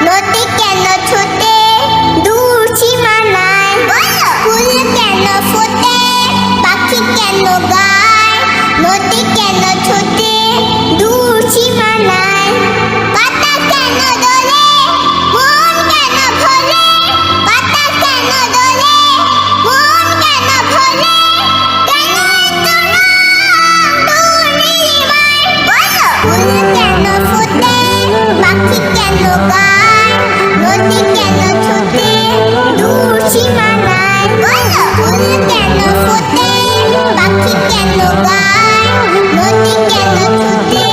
নদী কেন ছোটে দূর সীমানায় ফুল কেন ফোটে পাখি কেন গায় নদী কেন ছোটে দূর সীমানায় পাতা কেন দোলে মন কেন ভোলে পাতা কেন দোলে মন কেন ভোলে কেন এত রং দূর নীলিমায় ফুল কেন ফোটে পাখি কেন গায় নদী কেন ছোটে দূর সীমানায় ফুল কেন ফোটে পাখি কেন গায় নদী কেন ছোটে